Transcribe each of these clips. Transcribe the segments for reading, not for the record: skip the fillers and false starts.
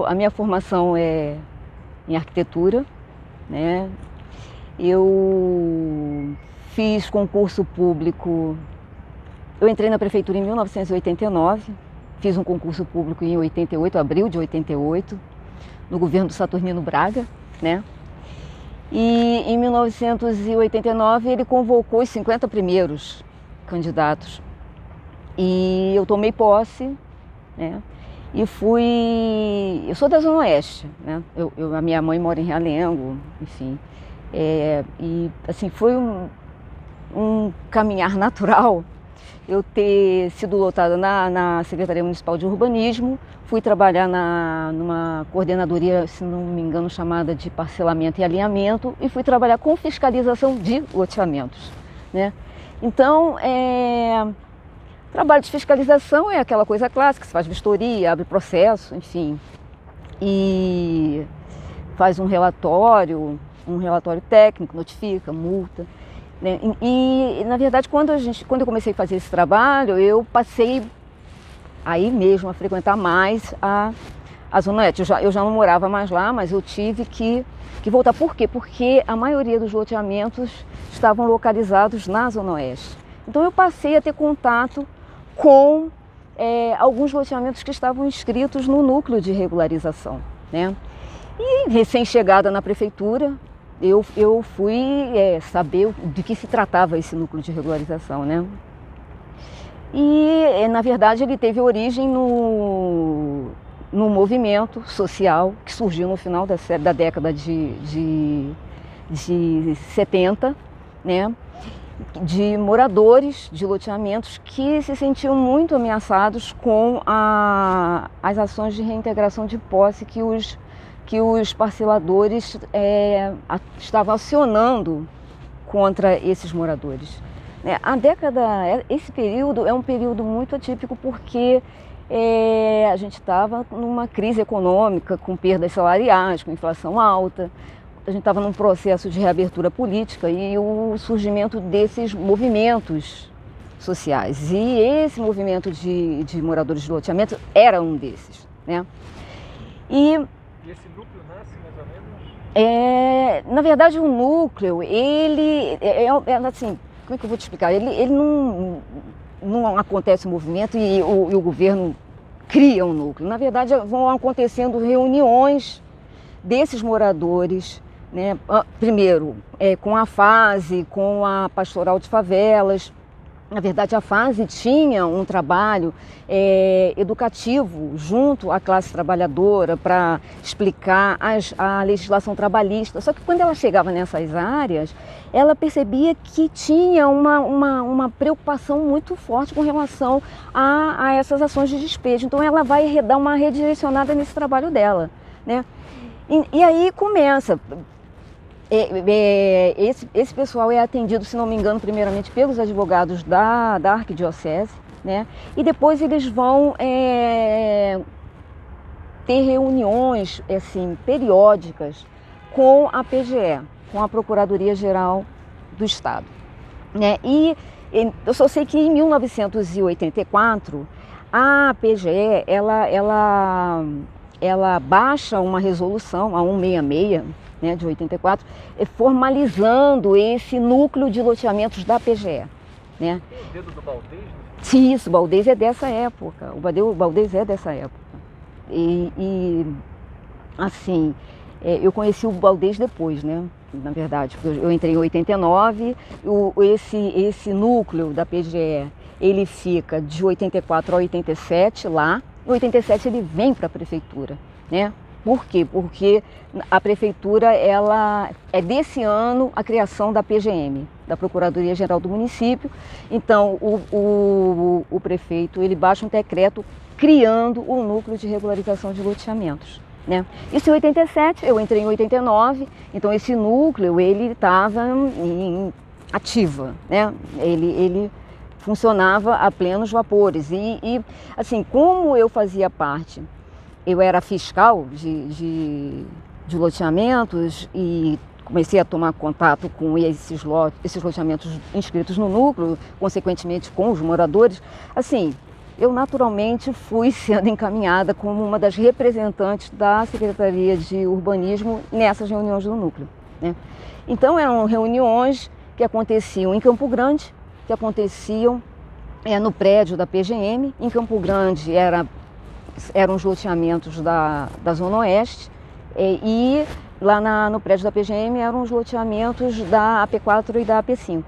A minha formação é em arquitetura, né? Eu fiz concurso público, eu entrei na prefeitura em 1989, fiz um concurso público em 88, abril de 88, no governo do Saturnino Braga, né? E em 1989 ele convocou os 50 primeiros candidatos e eu tomei posse, né? E eu sou da Zona Oeste, né? A minha mãe mora em Realengo, enfim. E assim, foi um caminhar natural eu ter sido lotada na Secretaria Municipal de Urbanismo, fui trabalhar numa coordenadoria, se não me engano, chamada de parcelamento e alinhamento, e fui trabalhar com fiscalização de loteamentos, né? Então, trabalho de fiscalização é aquela coisa clássica, você faz vistoria, abre processo, enfim, e faz um relatório técnico, notifica, multa, né? E na verdade, quando eu comecei a fazer esse trabalho, eu passei aí mesmo a frequentar mais a Zona Oeste. Eu já não morava mais lá, mas eu tive que voltar. Por quê? Porque a maioria dos loteamentos estavam localizados na Zona Oeste. Então eu passei a ter contato com alguns loteamentos que estavam inscritos no núcleo de regularização, né? E recém-chegada na prefeitura, eu fui saber de que se tratava esse núcleo de regularização, né? E, na verdade, ele teve origem no movimento social que surgiu no final da década de 70, né? De moradores de loteamentos que se sentiam muito ameaçados com as ações de reintegração de posse que os parceladores estavam acionando contra esses moradores. Esse período é um período muito atípico porque a gente estava numa crise econômica, com perdas salariais, com inflação alta. A gente estava num processo de reabertura política e o surgimento desses movimentos sociais. E esse movimento de moradores de loteamento era um desses, né? E esse núcleo nasce mais ou menos? Na verdade, o núcleo, ele assim, como é que eu vou te explicar? Ele não acontece o movimento e o governo cria um núcleo. Na verdade, vão acontecendo reuniões desses moradores, né? Primeiro, com a FASE, com a Pastoral de Favelas. Na verdade, a FASE tinha um trabalho educativo junto à classe trabalhadora para explicar a legislação trabalhista. Só que quando ela chegava nessas áreas, ela percebia que tinha uma preocupação muito forte com relação a essas ações de despejo. Então, ela vai dar uma redirecionada nesse trabalho dela, né? E aí começa. Esse pessoal é atendido, se não me engano, primeiramente pelos advogados da arquidiocese, né? E depois eles vão ter reuniões assim, periódicas com a PGE, com a Procuradoria-Geral do Estado, né? E eu só sei que em 1984 a PGE ela baixa uma resolução, a 166, né, de 84, formalizando esse núcleo de loteamentos da PGE, né? O dedo do Baldez? Sim, isso, o Baldez é dessa época, o Baldez é dessa época. E assim, eu conheci o Baldez depois, né, na verdade, porque eu entrei em 89, esse núcleo da PGE, ele fica de 84 a 87 lá. Em 87 ele vem para a prefeitura, né? Por quê? Porque a prefeitura, é desse ano a criação da PGM, da Procuradoria-Geral do Município. Então, o prefeito, ele baixa um decreto criando o núcleo de regularização de loteamentos, né? Isso em 87, eu entrei em 89, então esse núcleo ele estava em ativa, né? Ele funcionava a plenos vapores e assim, como eu fazia parte, eu era fiscal de loteamentos e comecei a tomar contato com esses loteamentos inscritos no núcleo, consequentemente com os moradores, assim, eu naturalmente fui sendo encaminhada como uma das representantes da Secretaria de Urbanismo nessas reuniões do núcleo, né? Então eram reuniões que aconteciam em Campo Grande, que aconteciam no prédio da PGM. Em Campo Grande eram os loteamentos da Zona Oeste e lá no prédio da PGM eram os loteamentos da AP4 e da AP5,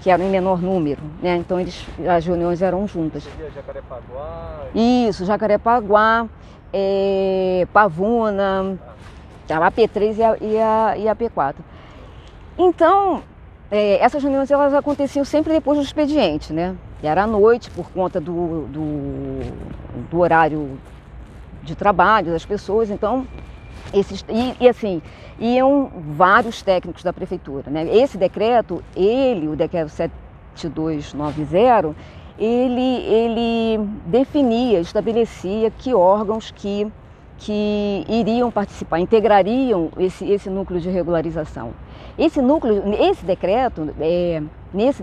que eram em menor número, né? Então as reuniões eram juntas. Jacarepaguá? Isso, Jacarepaguá, Pavuna, a AP3 e a AP4. Então, essas reuniões elas aconteciam sempre depois do expediente, né? Era à noite, por conta do horário de trabalho das pessoas, então assim, iam vários técnicos da prefeitura, né? Esse decreto, o decreto 7290, ele definia, estabelecia que órgãos que iriam participar, integrariam esse núcleo de regularização. Nesse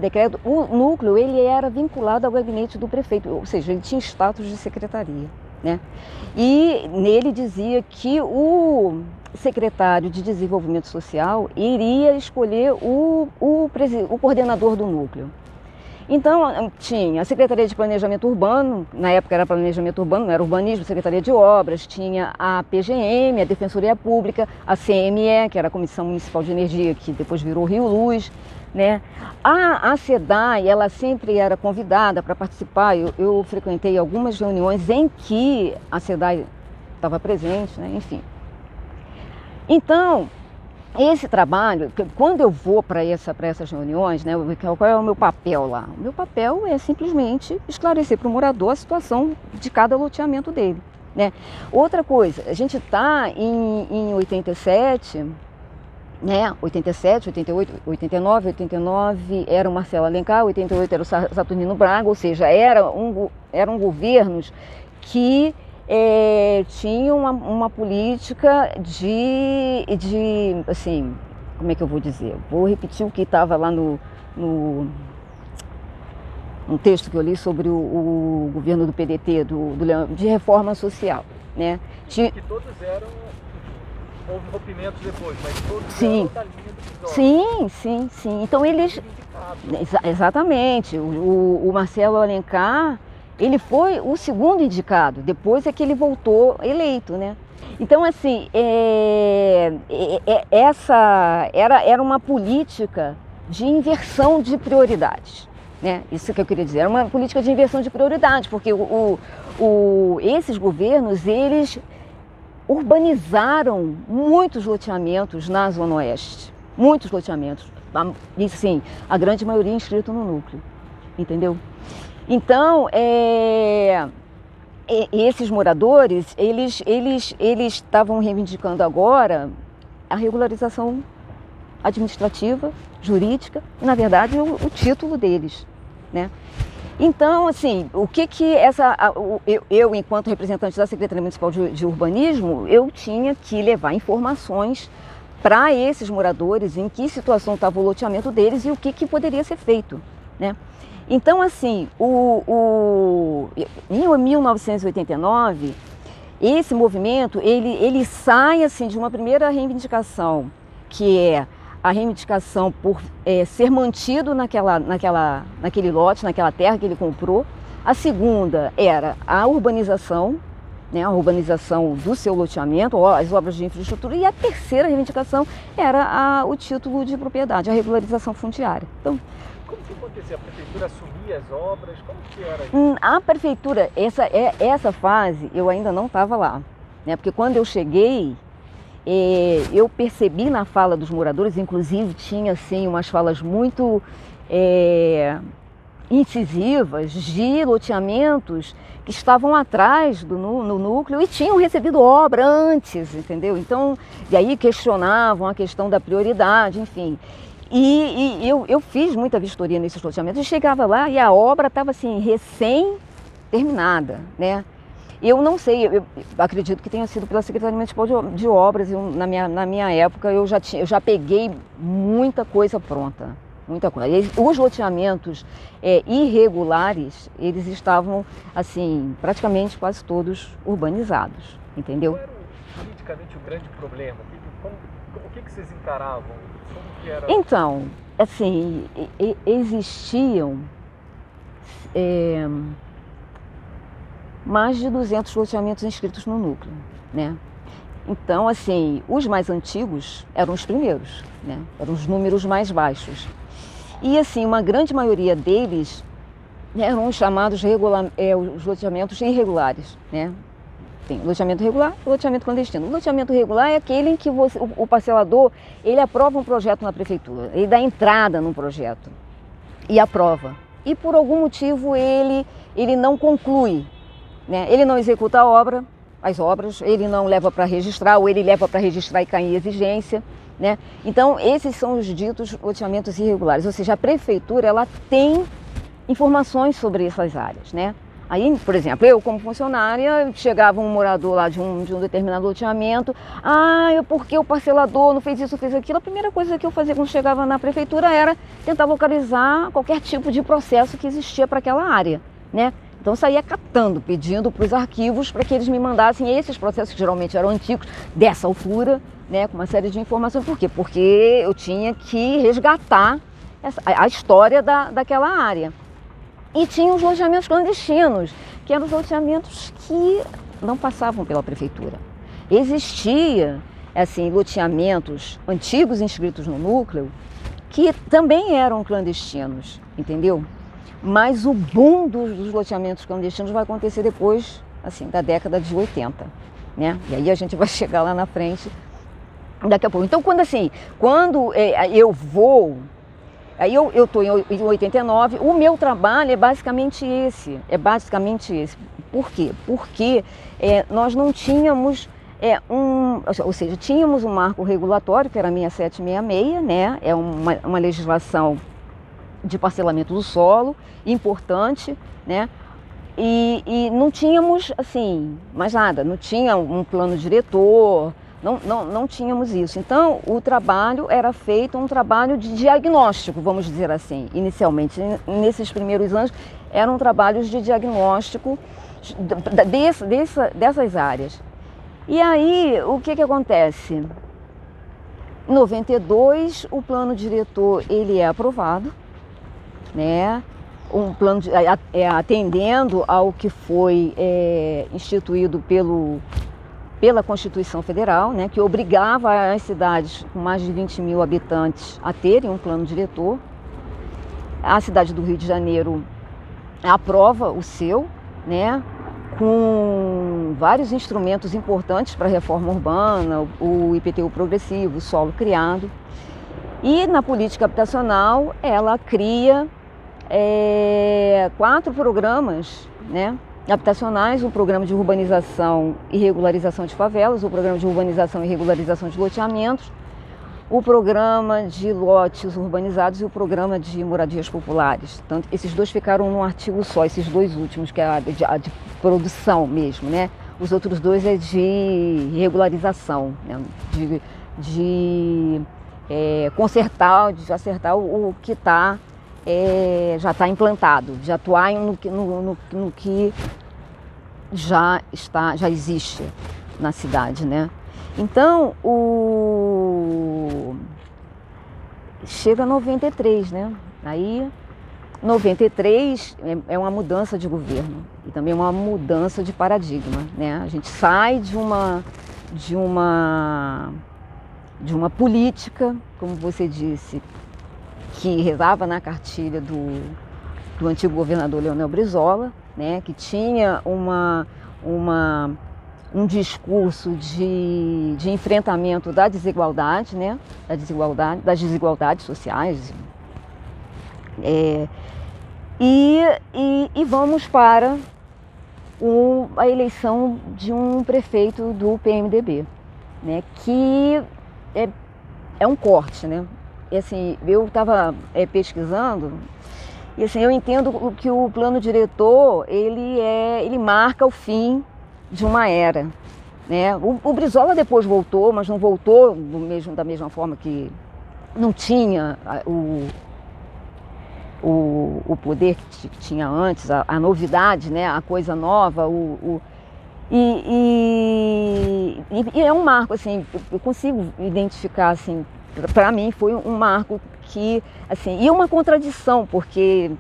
decreto, o núcleo ele era vinculado ao gabinete do prefeito, ou seja, ele tinha status de secretaria, né? E nele dizia que o secretário de Desenvolvimento Social iria escolher o coordenador do núcleo. Então, tinha a Secretaria de Planejamento Urbano, na época era Planejamento Urbano, não era Urbanismo, Secretaria de Obras, tinha a PGM, a Defensoria Pública, a CME, que era a Comissão Municipal de Energia, que depois virou Rio Luz, né? A SEDAI, ela sempre era convidada para participar, eu frequentei algumas reuniões em que a SEDAI estava presente, né? Enfim. Então, esse trabalho, quando eu vou para essas reuniões, né, qual é o meu papel lá? O meu papel é simplesmente esclarecer para o morador a situação de cada loteamento dele, né? Outra coisa, a gente está em 87, né? 87, 88, 89 era o Marcelo Alencar, 88 era o Saturnino Braga, ou seja, eram governos que tinha uma política de, assim, como é que eu vou dizer? Vou repetir o que estava lá no texto que eu li sobre o governo do PDT, de reforma social, né? Que todos eram, houve rompimentos depois, mas todos sim, eram da linha do PSOL. Sim. Então eles, exatamente, o Marcelo Alencar, ele foi o segundo indicado, depois é que ele voltou eleito, né? Então, assim, essa era uma política de inversão de prioridades, né? Isso que eu queria dizer, era uma política de inversão de prioridades, porque esses governos, eles urbanizaram muitos loteamentos na Zona Oeste, muitos loteamentos, e sim, a grande maioria inscrito no núcleo, entendeu? Então, esses moradores, eles estavam reivindicando agora a regularização administrativa, jurídica, e, na verdade, o título deles, né? Então, assim, o que eu, enquanto representante da Secretaria Municipal de Urbanismo, eu tinha que levar informações para esses moradores em que situação estava o loteamento deles e o que poderia ser feito, né? Então, assim, em 1989, esse movimento, ele sai assim, de uma primeira reivindicação, que é a reivindicação por ser mantido naquele lote, naquela terra que ele comprou. A segunda era a urbanização, né, a urbanização do seu loteamento, as obras de infraestrutura. E a terceira reivindicação era o título de propriedade, a regularização fundiária. Então, como que acontecia? A prefeitura assumia as obras? Como que era isso? A prefeitura, essa fase eu ainda não estava lá, né? Porque quando eu cheguei, eu percebi na fala dos moradores, inclusive tinha assim umas falas muito incisivas de loteamentos que estavam atrás no núcleo e tinham recebido obra antes, entendeu? Então, e aí questionavam a questão da prioridade, enfim. E eu fiz muita vistoria nesses loteamentos e chegava lá e a obra estava assim, recém-terminada, né? Eu não sei, eu acredito que tenha sido pela Secretaria Municipal de Obras. Na minha época eu já peguei muita coisa pronta, muita coisa. Os loteamentos irregulares, eles estavam assim, praticamente quase todos urbanizados, entendeu? Qual era politicamente o grande problema? O que vocês encaravam? Como que era? Então, assim, existiam mais de 200 loteamentos inscritos no núcleo, né? Então, assim, os mais antigos eram os primeiros, né? Eram os números mais baixos. E, assim, uma grande maioria deles eram os chamados os loteamentos irregulares, né? Tem loteamento regular e loteamento clandestino. O loteamento regular é aquele em que o parcelador, ele aprova um projeto na prefeitura, ele dá entrada no projeto e aprova. E, por algum motivo, ele não conclui, né? Ele não executa as obras, ele não leva para registrar, ou ele leva para registrar e cai em exigência, né? Então, esses são os ditos loteamentos irregulares, ou seja, a prefeitura ela tem informações sobre essas áreas, né? Aí, por exemplo, eu como funcionária, chegava um morador lá de um determinado loteamento, porque o parcelador não fez isso, fez aquilo. A primeira coisa que eu fazia quando chegava na prefeitura era tentar localizar qualquer tipo de processo que existia para aquela área, né? Então eu saía catando, pedindo para os arquivos para que eles me mandassem esses processos que geralmente eram antigos, dessa altura, né, com uma série de informações. Por quê? Porque eu tinha que resgatar a história daquela área. E tinha os loteamentos clandestinos, que eram os loteamentos que não passavam pela prefeitura. Existia, assim, loteamentos antigos inscritos no núcleo que também eram clandestinos, entendeu? Mas o boom dos loteamentos clandestinos vai acontecer depois, assim, da década de 80, né? E aí a gente vai chegar lá na frente daqui a pouco. Então, quando eu vou... Aí eu estou em 89, o meu trabalho é basicamente esse. Por quê? Porque nós não tínhamos ou seja, tínhamos um marco regulatório, que era a 6766, né? É uma legislação de parcelamento do solo, importante, né? E não tínhamos, assim, mais nada, não tinha um plano diretor, não tínhamos isso. Então, o trabalho era feito, um trabalho de diagnóstico, vamos dizer assim, inicialmente. Nesses primeiros anos, eram trabalhos de diagnóstico dessas áreas. E aí, o que acontece? Em 92, o plano diretor ele é aprovado, né? Um plano atendendo ao que foi instituído pela Constituição Federal, né, que obrigava as cidades com mais de 20 mil habitantes a terem um plano diretor. A cidade do Rio de Janeiro aprova o seu, né, com vários instrumentos importantes para a reforma urbana, o IPTU progressivo, o solo criado. E na política habitacional, ela cria 4 programas, né, habitacionais: o programa de urbanização e regularização de favelas, o programa de urbanização e regularização de loteamentos, o programa de lotes urbanizados e o programa de moradias populares. Tanto, esses dois ficaram num artigo só, esses dois últimos, que é a de produção mesmo, né? Os outros dois é de regularização, né? de consertar, de acertar o que já está implantado, de atuar no que já existe na cidade, né? Então, chega 93, né? Aí, 93 é uma mudança de governo e também uma mudança de paradigma, né? A gente sai de uma política, como você disse, que rezava na cartilha do antigo governador Leonel Brizola, né, que tinha um discurso de enfrentamento da desigualdade, né, das desigualdades sociais. e vamos para a eleição de um prefeito do PMDB, né, que é um corte, né? E assim, eu estava pesquisando e assim, eu entendo que o plano diretor ele marca o fim de uma era, né? O Brizola depois voltou, mas não voltou da mesma forma que não tinha o poder que tinha antes, a novidade, né? A coisa nova, e é um marco, assim, eu consigo identificar, assim, para mim foi um marco que, assim, e uma contradição, porque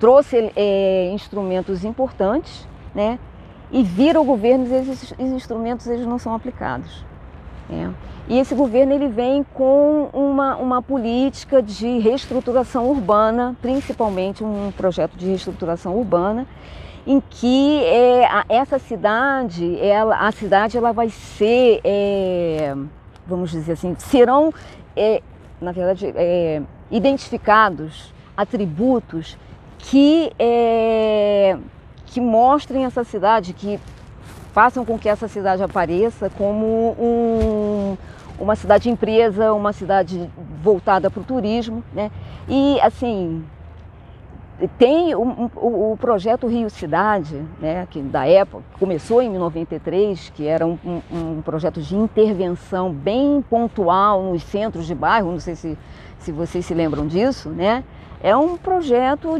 trouxe instrumentos importantes, né? E vira o governo e esses instrumentos eles não são aplicados, né? E esse governo ele vem com uma política de reestruturação urbana, principalmente um projeto de reestruturação urbana, em que essa cidade, a cidade ela vai ser, vamos dizer assim, serão, na verdade, identificados atributos que mostrem essa cidade, que façam com que essa cidade apareça como uma cidade empresa, uma cidade voltada para o turismo, né? E assim, tem o projeto Rio Cidade, né, que da época começou em 93, que era um projeto de intervenção bem pontual nos centros de bairro, não sei se vocês se lembram disso, né? É um projeto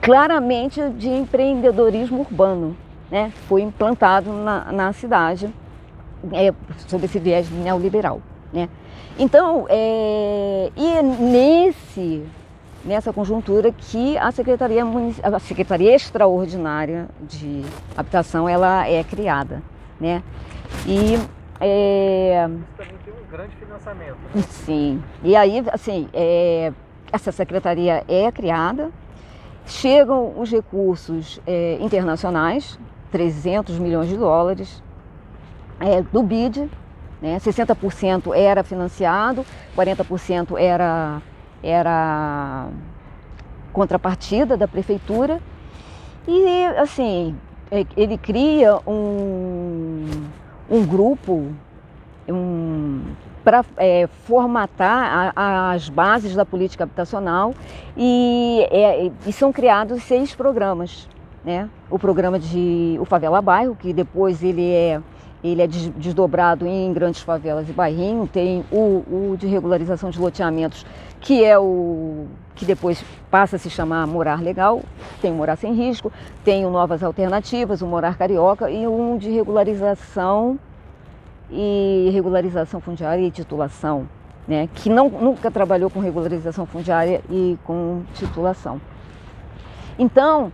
claramente de empreendedorismo urbano, né? Foi implantado na cidade sob esse viés neoliberal, né? Então, nessa conjuntura que a Secretaria Extraordinária de Habitação ela é criada, né? E isso também tem um grande financiamento, né? Sim. E aí, assim, essa secretaria é criada, chegam os recursos internacionais, 300 milhões de dólares, do BID, né? 60% era financiado, 40% era contrapartida da prefeitura. E, assim, ele cria um grupo para formatar as bases da política habitacional e são criados 6 programas, né? O programa o Favela Bairro, que depois ele é desdobrado em grandes favelas e bairrinhos, tem o de regularização de loteamentos, que que depois passa a se chamar Morar Legal, tem o Morar Sem Risco, tem o Novas Alternativas, o Morar Carioca e um de regularização fundiária e titulação, né? Que nunca trabalhou com regularização fundiária e com titulação. Então,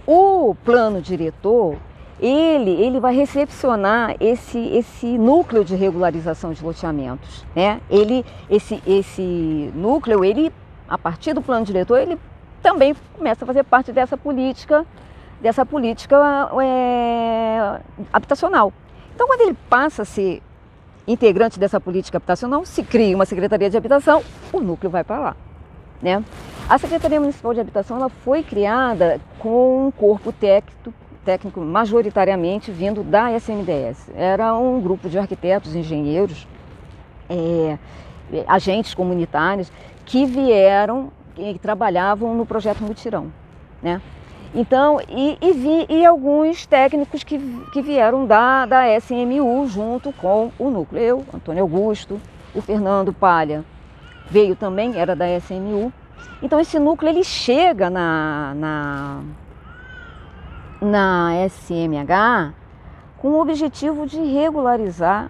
o plano diretor, ele vai recepcionar esse núcleo de regularização de loteamentos, né? Esse núcleo, a partir do plano diretor, ele também começa a fazer parte dessa política habitacional. Então, quando ele passa a ser integrante dessa política habitacional, se cria uma Secretaria de Habitação, o núcleo vai para lá, né? A Secretaria Municipal de Habitação ela foi criada com um corpo técnico majoritariamente vindo da SMDS. Era um grupo de arquitetos, engenheiros, agentes comunitários que vieram e trabalhavam no projeto Mutirão, né? Então, e alguns técnicos que vieram da SMU junto com o núcleo. Eu, Antônio Augusto, o Fernando Palha veio também, era da SMU. Então, esse núcleo ele chega na SMH com o objetivo de regularizar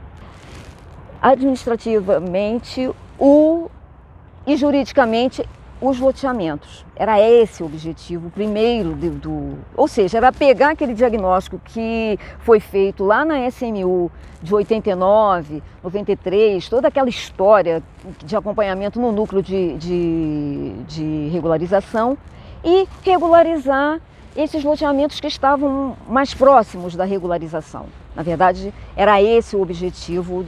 administrativamente e juridicamente os loteamentos. Era esse o objetivo primeiro ou seja, era pegar aquele diagnóstico que foi feito lá na SMU de 89, 93, toda aquela história de acompanhamento no núcleo de regularização e regularizar esses loteamentos que estavam mais próximos da regularização. Na verdade, era esse o objetivo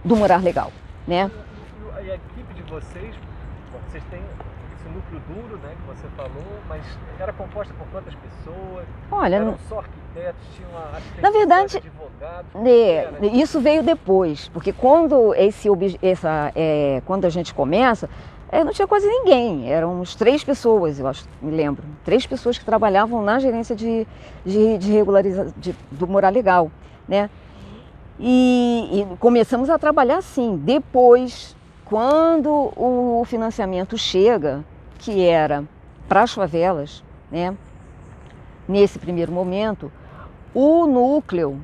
do morar legal, né? E a equipe de vocês, bom, vocês têm esse núcleo duro, né, que você falou, mas era composta por quantas pessoas? Olha, eram só arquitetos, tinham na verdade, advogados? Isso veio depois, porque quando quando a gente começa, não tinha quase ninguém, eram uns 3 pessoas, eu acho, me lembro, 3 pessoas que trabalhavam na gerência de regularização do morar legal, né? E começamos a trabalhar assim. Depois, quando o financiamento chega, que era para as favelas, né? Nesse primeiro momento, o núcleo,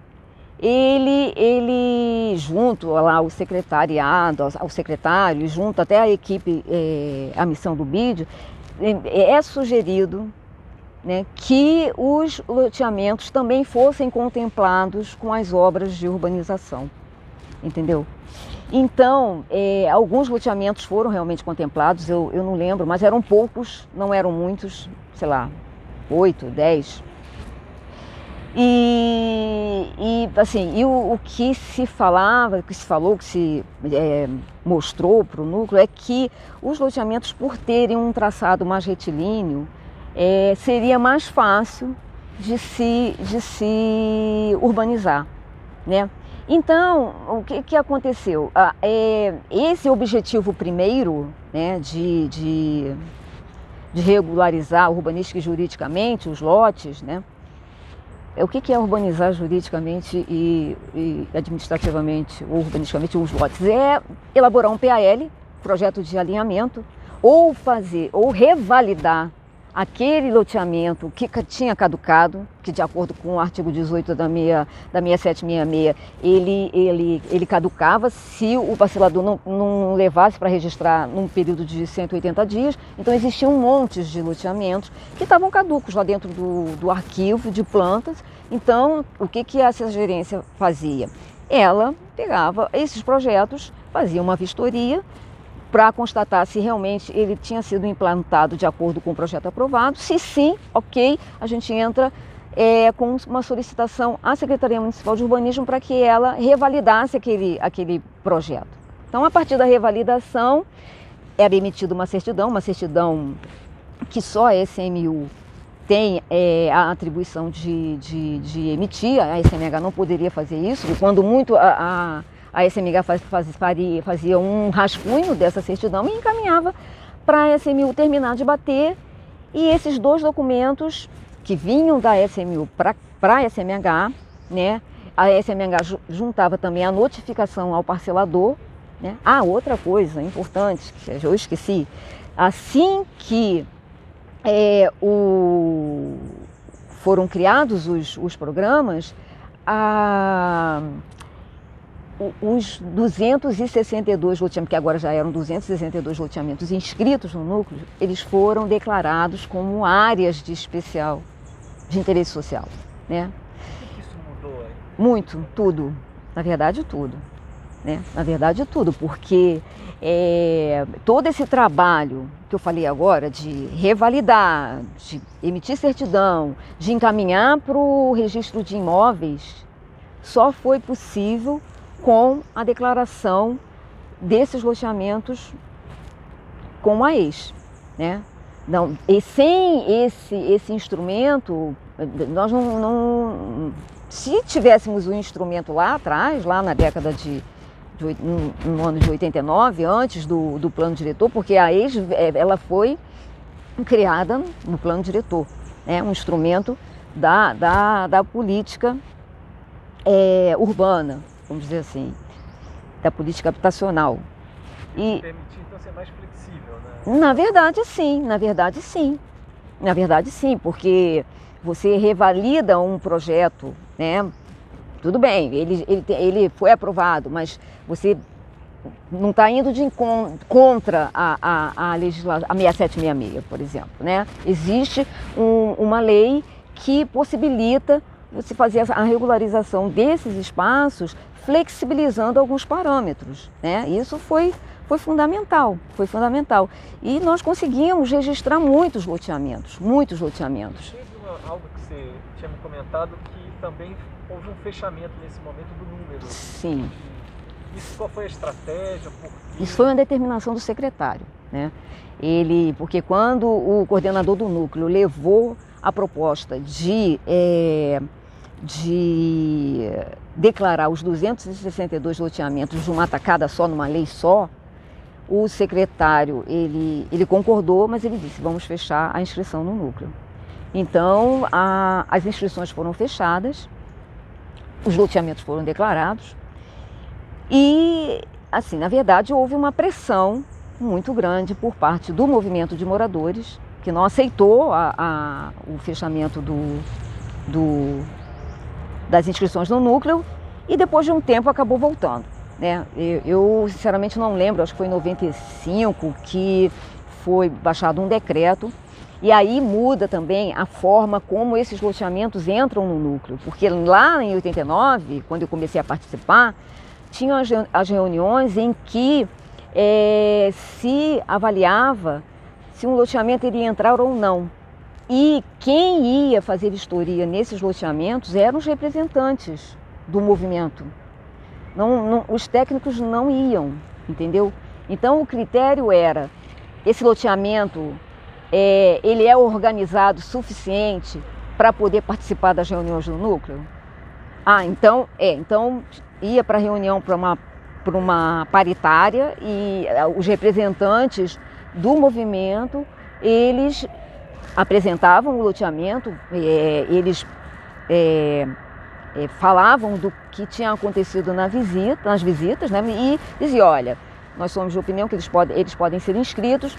ele junto lá ao secretariado, ao secretário, junto até a equipe, a missão do BID, é sugerido, né, que os loteamentos também fossem contemplados com as obras de urbanização, entendeu? Então, alguns loteamentos foram realmente contemplados, eu não lembro, mas eram poucos, não eram muitos, sei lá, 8, 10. E o que se falava, o que se falou, o que se mostrou para o núcleo é que os loteamentos, por terem um traçado mais retilíneo, seria mais fácil de se urbanizar, né? Então, o que aconteceu? Esse objetivo primeiro, né, de regularizar urbanística e juridicamente os lotes, né? O que é urbanizar juridicamente e administrativamente ou urbanisticamente os lotes? É elaborar um PAL, projeto de alinhamento, ou revalidar aquele loteamento que tinha caducado, que de acordo com o artigo 18 da 6766, ele caducava se o parcelador não levasse para registrar num período de 180 dias. Então existiam montes de loteamentos que estavam caducos lá dentro do arquivo de plantas. Então, o que essa gerência fazia? Ela pegava esses projetos, fazia uma vistoria, para constatar se realmente ele tinha sido implantado de acordo com o projeto aprovado. Se sim, ok, a gente entra com uma solicitação à Secretaria Municipal de Urbanismo para que ela revalidasse aquele projeto. Então, a partir da revalidação, era emitida uma certidão que só a SMU tem a atribuição de emitir, a SMH não poderia fazer isso, e quando muito a SMH fazia um rascunho dessa certidão e encaminhava para a SMU terminar de bater, e esses 2 documentos que vinham da SMU para a SMH, né, a SMH juntava também a notificação ao parcelador, né? Outra coisa importante, que eu esqueci, assim que foram criados os programas, os 262 loteamentos, que agora já eram 262 loteamentos inscritos no núcleo, eles foram declarados como áreas de especial, de interesse social, né? O que isso mudou aí? Muito, tudo. Na verdade, tudo. Né? Na verdade, tudo, porque todo esse trabalho que eu falei agora de revalidar, de emitir certidão, de encaminhar para o registro de imóveis, só foi possível com a declaração desses loteamentos com a ex, né? Não, e sem esse instrumento, nós não se tivéssemos um instrumento lá atrás, lá na década no ano de 89, antes do plano diretor, porque a ex ela foi criada no plano diretor, né? Um instrumento da política urbana, vamos dizer assim, da política habitacional. E permitir então ser mais flexível, né? Na verdade sim, porque você revalida um projeto, né? Tudo bem, ele foi aprovado, mas você não está indo contra a legislação, a 6766, por exemplo, né? Existe uma lei que possibilita você fazer a regularização desses espaços, flexibilizando alguns parâmetros, né? Isso foi fundamental. E nós conseguimos registrar muitos loteamentos. Teve algo que você tinha me comentado, que também houve um fechamento nesse momento do número. Sim. Isso qual foi a estratégia? Por quê? Isso foi uma determinação do secretário, né? Porque quando o coordenador do núcleo levou a proposta de declarar os 262 loteamentos de uma tacada só, numa lei só, o secretário, ele concordou, mas ele disse, vamos fechar a inscrição no núcleo. Então, as inscrições foram fechadas, os loteamentos foram declarados e, assim, na verdade, houve uma pressão muito grande por parte do movimento de moradores, que não aceitou o fechamento das inscrições no núcleo e depois de um tempo acabou voltando, né? Eu sinceramente não lembro, acho que foi em 95 que foi baixado um decreto e aí muda também a forma como esses loteamentos entram no núcleo, porque lá em 89, quando eu comecei a participar, tinham as reuniões em que se avaliava se um loteamento iria entrar ou não. E quem ia fazer vistoria nesses loteamentos eram os representantes do movimento. Os técnicos não iam, entendeu? Então o critério era, esse loteamento, ele é organizado o suficiente para poder participar das reuniões do núcleo? Então ia para a reunião para uma paritária e os representantes do movimento, eles apresentavam o loteamento, eles falavam do que tinha acontecido nas visitas, né? E diziam, olha, nós somos de opinião que eles podem ser inscritos.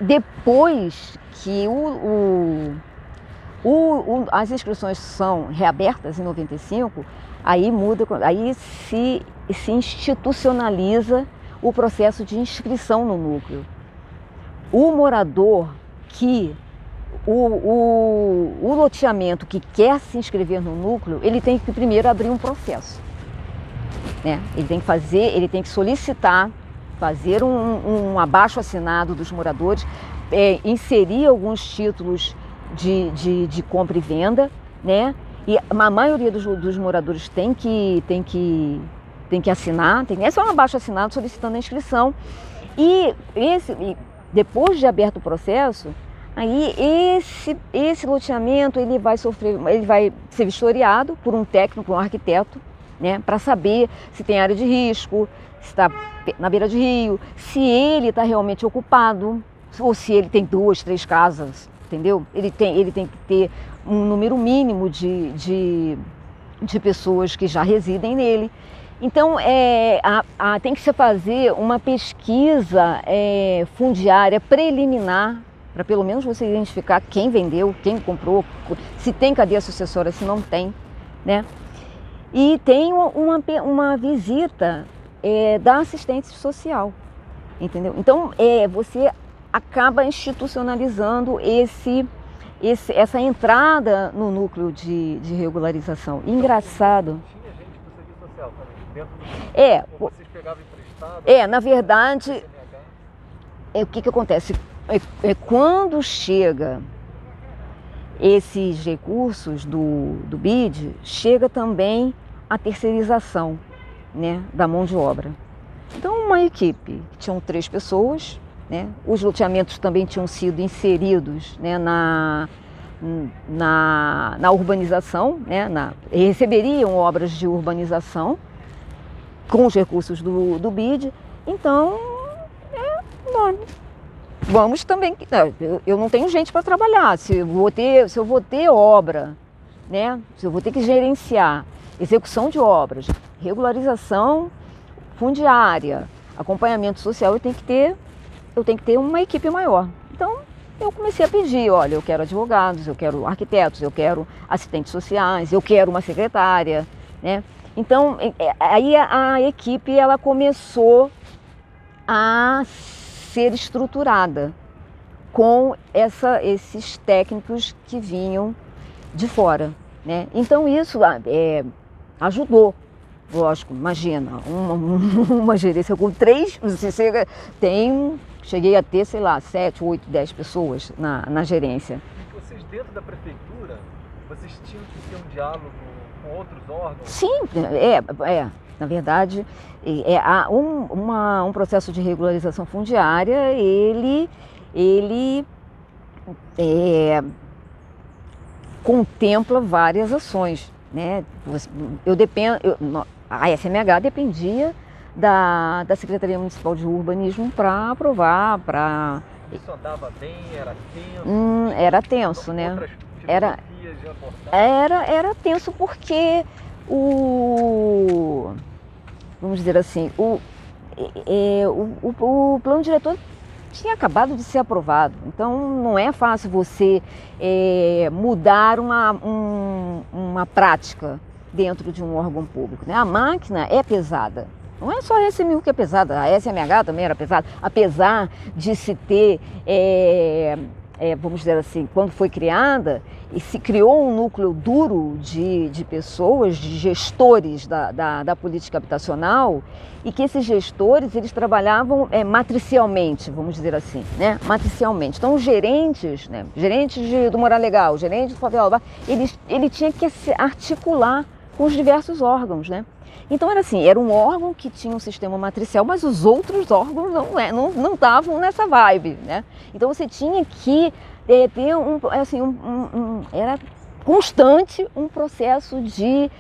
Depois que as inscrições são reabertas em 95, aí muda, aí se institucionaliza o processo de inscrição no núcleo. O morador o loteamento que quer se inscrever no núcleo, ele tem que primeiro abrir um processo, né? Ele tem que solicitar, fazer um abaixo-assinado dos moradores, inserir alguns títulos de compra e venda, né? E a maioria dos moradores tem que assinar, é só um abaixo-assinado solicitando a inscrição. E depois de aberto o processo, aí esse loteamento ele vai ser vistoriado por um técnico, um arquiteto, né, para saber se tem área de risco, se está na beira de rio, se ele está realmente ocupado, ou se ele tem 2, 3 casas, entendeu? Ele tem que ter um número mínimo de pessoas que já residem nele. Então, tem que se fazer uma pesquisa fundiária preliminar, para pelo menos você identificar quem vendeu, quem comprou, se tem cadeia sucessória, se não tem, né? E tem uma visita da assistente social, entendeu? Então, você acaba institucionalizando essa entrada no núcleo de regularização. Engraçado. Tinha gente do serviço social também, dentro do vocês pegavam emprestado? Na verdade, o que acontece? Quando chega esses recursos do BID, chega também a terceirização, né, da mão de obra. Então, uma equipe, tinham 3 pessoas, né, os loteamentos também tinham sido inseridos, né, na urbanização, né, receberiam obras de urbanização com os recursos do BID. Então, vamos também, eu não tenho gente para trabalhar, se eu vou ter obra, né, se eu vou ter que gerenciar execução de obras, regularização fundiária, acompanhamento social, eu tenho que ter uma equipe maior. Então, eu comecei a pedir, olha, eu quero advogados, eu quero arquitetos, eu quero assistentes sociais, eu quero uma secretária, né? Então, aí a equipe ela começou a ser estruturada com esses técnicos que vinham de fora, né? Então isso ajudou, lógico, imagina, uma gerência com 3, cheguei a ter, sei lá, 7, 8, 10 pessoas na gerência. E vocês dentro da prefeitura, vocês tinham que ter um diálogo com outros órgãos? Sim, na verdade, um processo de regularização fundiária, ele contempla várias ações, né? A SMH dependia da Secretaria Municipal de Urbanismo para aprovar, para... Isso andava bem, era tenso? Era tenso, né? Outras filosofias de abordagem? Era tenso porque vamos dizer assim, o plano diretor tinha acabado de ser aprovado. Então não é fácil você mudar uma prática dentro de um órgão público, né? A máquina é pesada. Não é só a SMU que é pesada, a SMH também era pesada, apesar de se ter, vamos dizer assim, quando foi criada, e se criou um núcleo duro de pessoas, de gestores da política habitacional, e que esses gestores, eles trabalhavam matricialmente, vamos dizer assim, né? Matricialmente. Então, os gerentes, né? Gerentes do Morar Legal, gerentes do Favela, ele tinha que se articular com os diversos órgãos, né? Então era assim, era um órgão que tinha um sistema matricial, mas os outros órgãos não estavam nessa vibe, né? Então você tinha que ter era constante um processo de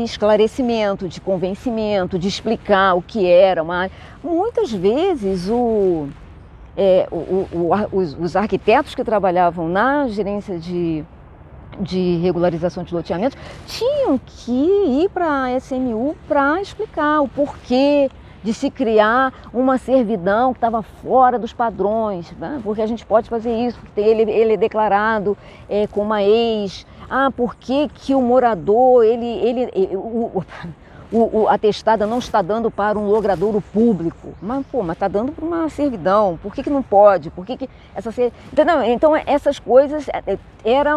esclarecimento, de convencimento, de explicar o que era. Mas muitas vezes os arquitetos que trabalhavam na gerência de regularização de loteamentos tinham que ir para a SMU para explicar o porquê de se criar uma servidão que estava fora dos padrões, né? Porque a gente pode fazer isso, porque ele é declarado com uma ex. Por que o morador, a testada não está dando para um logradouro público? Mas está dando para uma servidão, por que não pode? Por que essa entendeu? Então essas coisas era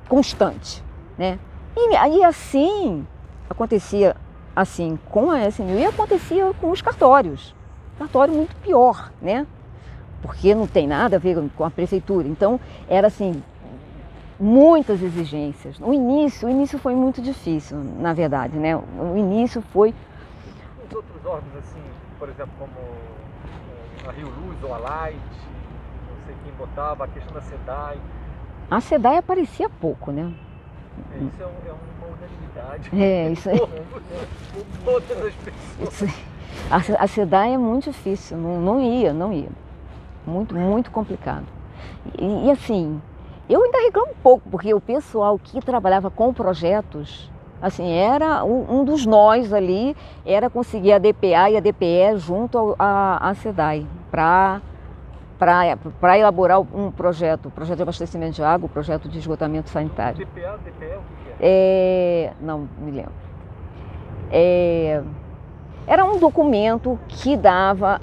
constante, né? E aí assim acontecia assim com a SMU e acontecia com os cartórios. Cartório muito pior, né? Porque não tem nada a ver com a prefeitura. Então era assim, muitas exigências. O início foi muito difícil, na verdade, né? O início foi... Os outros órgãos, assim, por exemplo, como a Rio Luz ou a Light, não sei quem botava, a questão da SEDAI. A SEDAI aparecia pouco, né? Isso é uma unanimidade. Isso aí. Todas as pessoas. A SEDAI é muito difícil, não ia. Muito complicado. E assim, eu ainda reclamo um pouco, porque o pessoal que trabalhava com projetos, assim, era um dos nós ali, era conseguir a DPA e a DPE junto à SEDAI, para elaborar um projeto de abastecimento de água, projeto de esgotamento sanitário. DPA, DPE, o que é? Não me lembro. Era um documento que dava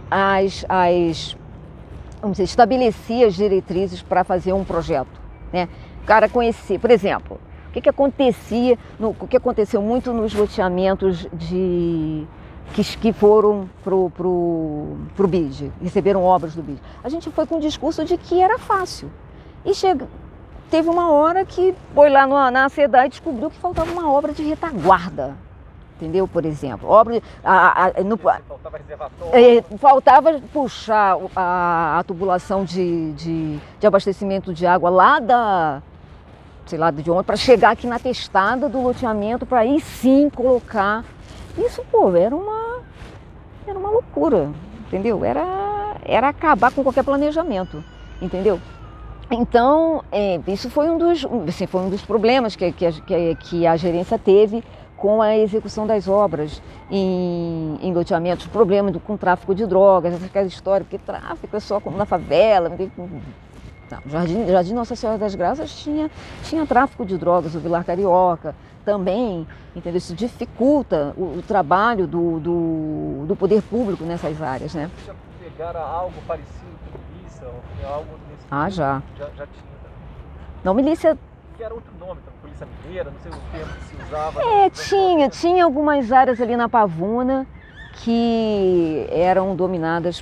vamos dizer, estabelecia as diretrizes para fazer um projeto, né? O cara conhecia, por exemplo, o que aconteceu muito nos loteamentos que foram pro BID, receberam obras do BID. A gente foi com o discurso de que era fácil. E teve uma hora que foi lá na SEDAI e descobriu que faltava uma obra de retaguarda. Entendeu? Por exemplo, faltava reservatório. Faltava puxar a tubulação de abastecimento de água lá de onde, para chegar aqui na testada do loteamento, para aí sim colocar. Isso, era uma loucura, entendeu? Era acabar com qualquer planejamento, entendeu? Então, isso foi um dos problemas que a gerência teve com a execução das obras em loteamentos, problema com tráfico de drogas, aquela história, porque tráfico é só como na favela. Não, Jardim Nossa Senhora das Graças tinha tráfico de drogas, o Vilar Carioca também, entendeu? Isso dificulta o trabalho do poder público nessas áreas, né? Já pegaram algo parecido com milícia, ou algo nesse tipo? Já. Já tinha também. Não, milícia... Que era outro nome, polícia mineira, não sei o termo que se usava. Tinha algumas áreas ali na Pavuna que eram dominadas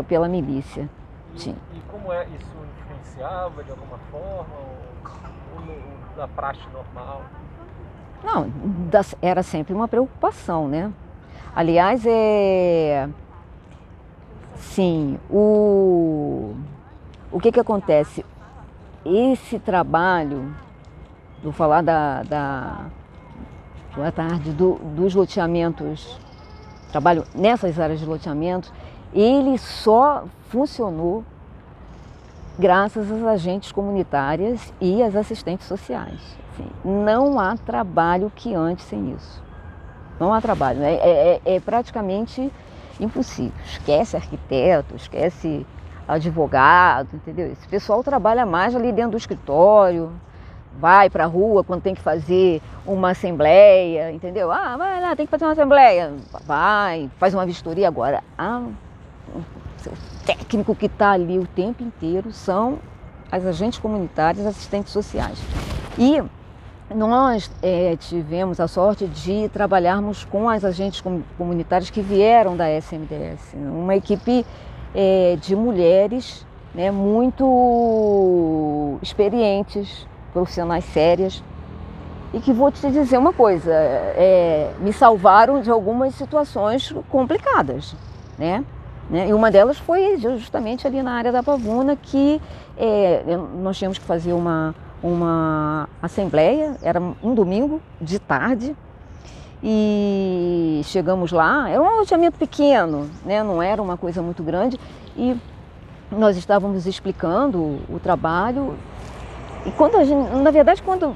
pela milícia. Tinha. E como isso influenciava de alguma forma? Ou na prática normal? Não, era sempre uma preocupação, né? Aliás, sim, o que acontece? Esse trabalho, vou falar boa tarde, dos loteamentos, trabalho nessas áreas de loteamentos, ele só funcionou graças às agentes comunitárias e às assistentes sociais. Assim, não há trabalho que ande sem isso. Não há trabalho. É praticamente impossível. Esquece arquiteto, esquece advogado, entendeu? Esse pessoal trabalha mais ali dentro do escritório, vai para a rua quando tem que fazer uma assembleia, entendeu? Ah, vai lá, tem que fazer uma assembleia. Vai, faz uma vistoria agora. O técnico que está ali o tempo inteiro são as agentes comunitárias, assistentes sociais. E nós tivemos a sorte de trabalharmos com as agentes comunitárias que vieram da SMDS, uma equipe de mulheres, né, muito experientes, profissionais sérias, e que vou te dizer uma coisa, me salvaram de algumas situações complicadas, né? E uma delas foi justamente ali na área da Pavuna, que nós tínhamos que fazer uma assembleia, era um domingo de tarde, e chegamos lá, era um loteamento pequeno, né? Não era uma coisa muito grande, e nós estávamos explicando o trabalho, e quando na verdade, quando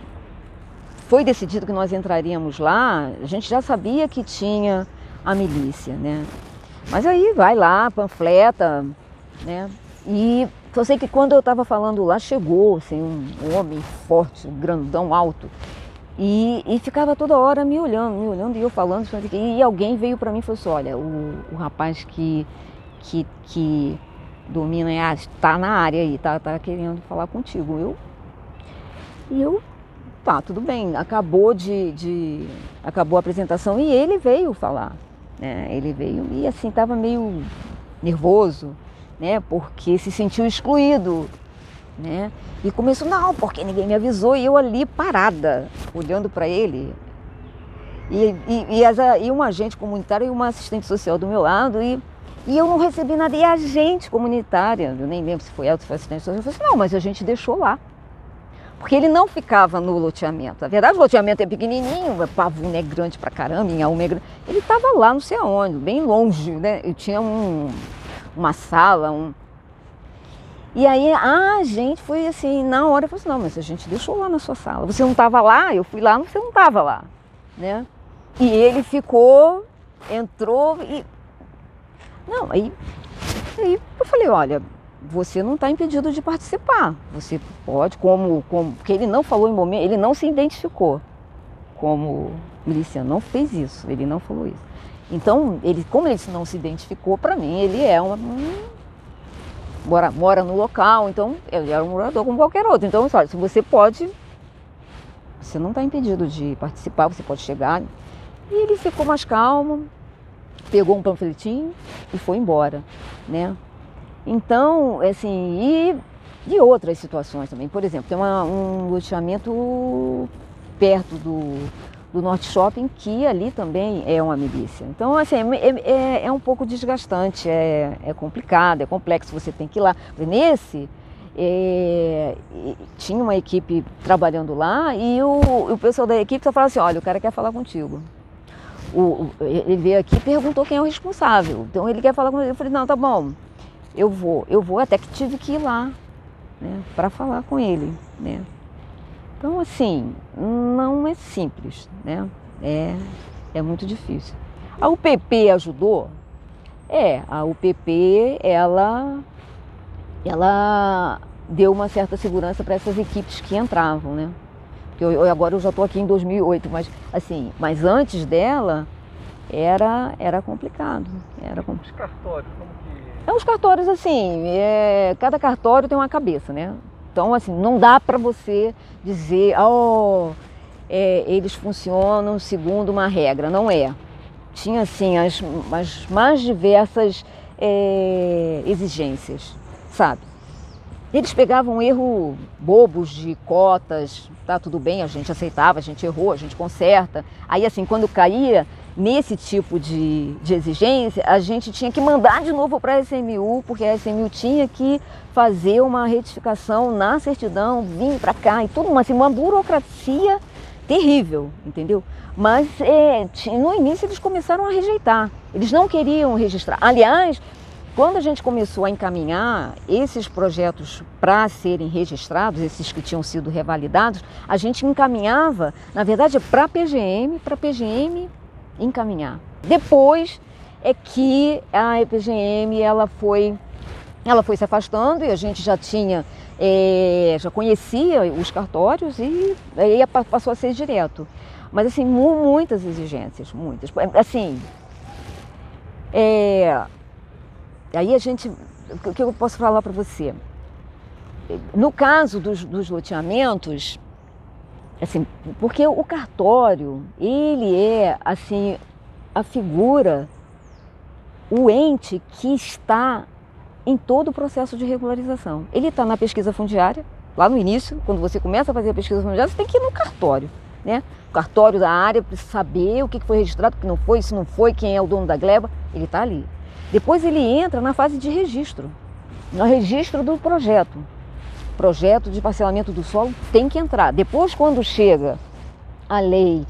foi decidido que nós entraríamos lá, a gente já sabia que tinha a milícia, né? Mas aí vai lá, panfleta, né? E só sei que quando eu estava falando lá, chegou assim, um homem forte, grandão, alto, e ficava toda hora me olhando, e eu falando, e alguém veio para mim e falou assim, olha, o rapaz que domina, está na área aí, tá querendo falar contigo. Tá, tudo bem, acabou a apresentação e ele veio falar, né? Ele veio e assim, estava meio nervoso, né? Porque se sentiu excluído, né? E começou, não, porque ninguém me avisou, e eu ali parada, olhando para ele. E um agente comunitário e uma assistente social do meu lado, e eu não recebi nada. E a agente comunitária, eu nem lembro se foi ela ou se foi assistente social, eu falei assim, não, mas a gente deixou lá. Porque ele não ficava no loteamento. Na verdade, o loteamento é pequenininho, a Pavuna é grande pra caramba, Inhaúma é grande. Ele estava lá, não sei aonde, bem longe, né? Eu tinha uma sala, E aí a gente foi assim, na hora eu falei assim, não, mas a gente deixou lá na sua sala. Você não estava lá? Eu fui lá, você não estava lá, né? E ele entrou e... Não, aí eu falei, olha, você não está impedido de participar. Você pode, porque ele não falou em momento, ele não se identificou como miliciano, não fez isso, ele não falou isso. Então, como ele não se identificou, para mim, ele é mora no local, então ele era um morador como qualquer outro. Então, olha, se você não está impedido de participar, você pode chegar. E ele ficou mais calmo, pegou um panfletinho e foi embora, né? Então, assim, e outras situações também. Por exemplo, tem um loteamento perto do Norte Shopping, que ali também é uma milícia. Então, assim, é um pouco desgastante, é complicado, é complexo, você tem que ir lá. Nesse, tinha uma equipe trabalhando lá e o pessoal da equipe só falava assim, olha, o cara quer falar contigo. Ele veio aqui e perguntou quem é o responsável. Então, ele quer falar comigo. Eu falei, não, tá bom. Eu vou, até que tive que ir lá, né, para falar com ele, né. Então, assim, não é simples, né, é muito difícil. A UPP ajudou? A UPP, ela deu uma certa segurança para essas equipes que entravam, né. Porque agora eu já estou aqui em 2008, mas antes dela era complicado. Os cartórios, como que... Os cartórios, assim, cada cartório tem uma cabeça, né? Então, assim, não dá para você dizer, eles funcionam segundo uma regra, não é. Tinha, assim, as mais diversas exigências. sabe? Eles pegavam erro bobos de cotas, tá tudo bem, a gente aceitava, a gente errou, a gente conserta. Aí assim, quando caía nesse tipo de exigência, a gente tinha que mandar de novo para a SMU, porque a SMU tinha que fazer uma retificação na certidão, vir para cá e tudo, assim, uma burocracia terrível, entendeu? Mas no início eles começaram a rejeitar, eles não queriam registrar. Aliás, quando a gente começou a encaminhar esses projetos para serem registrados, esses que tinham sido revalidados, a gente encaminhava, na verdade, para a PGM encaminhar. Depois é que a PGM ela foi se afastando e a gente já conhecia os cartórios e aí passou a ser direto. Mas assim, muitas exigências, muitas. Assim, aí a gente, o que eu posso falar para você? No caso dos loteamentos, assim, porque o cartório, ele é, assim, a figura, o ente que está em todo o processo de regularização. Ele está na pesquisa fundiária, lá no início, quando você começa a fazer a pesquisa fundiária, você tem que ir no cartório, né? O cartório da área, para saber o que foi registrado, o que não foi, se não foi, quem é o dono da gleba, ele está ali. Depois ele entra na fase de registro, no registro do projeto. Projeto de parcelamento do solo tem que entrar. Depois, quando chega a lei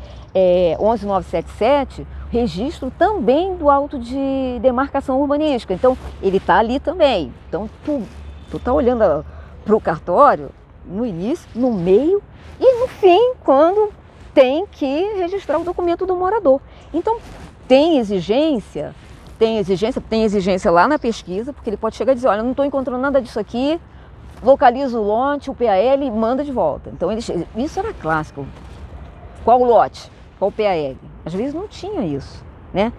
11.977, registro também do auto de demarcação urbanística. Então, ele está ali também. Então, tu tá olhando para o cartório no início, no meio e no fim, quando tem que registrar o documento do morador. Então, tem exigência lá na pesquisa, porque ele pode chegar e dizer, olha, não estou encontrando nada disso aqui, localiza o lote, o PAL e manda de volta. Então, isso era clássico. Qual lote? Qual PAL? Às vezes não tinha isso, né?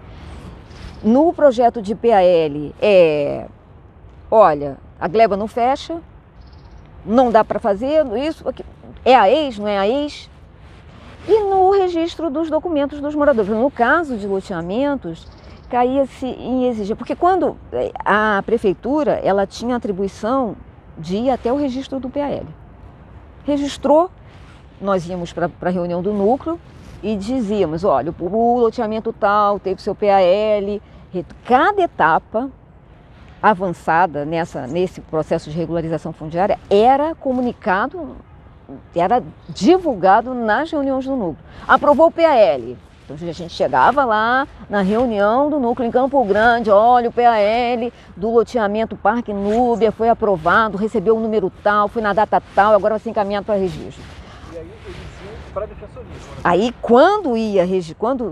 No projeto de PAL, olha, a gleba não fecha, não dá para fazer isso, é a ex, não é a ex? E no registro dos documentos dos moradores. No caso de loteamentos, caía-se em exigir, porque quando a prefeitura, ela tinha atribuição de ir até o registro do PAL. Registrou, nós íamos para a reunião do núcleo e dizíamos, olha, o loteamento tal teve seu PAL, cada etapa avançada nesse processo de regularização fundiária era comunicado, era divulgado nas reuniões do núcleo. Aprovou o PAL. Então a gente chegava lá na reunião do núcleo em Campo Grande, olha, o PAL do loteamento Parque Núbia foi aprovado, recebeu o número tal, foi na data tal, agora vai ser encaminhado para registro. E aí eles iam para a defensoria. Aí quando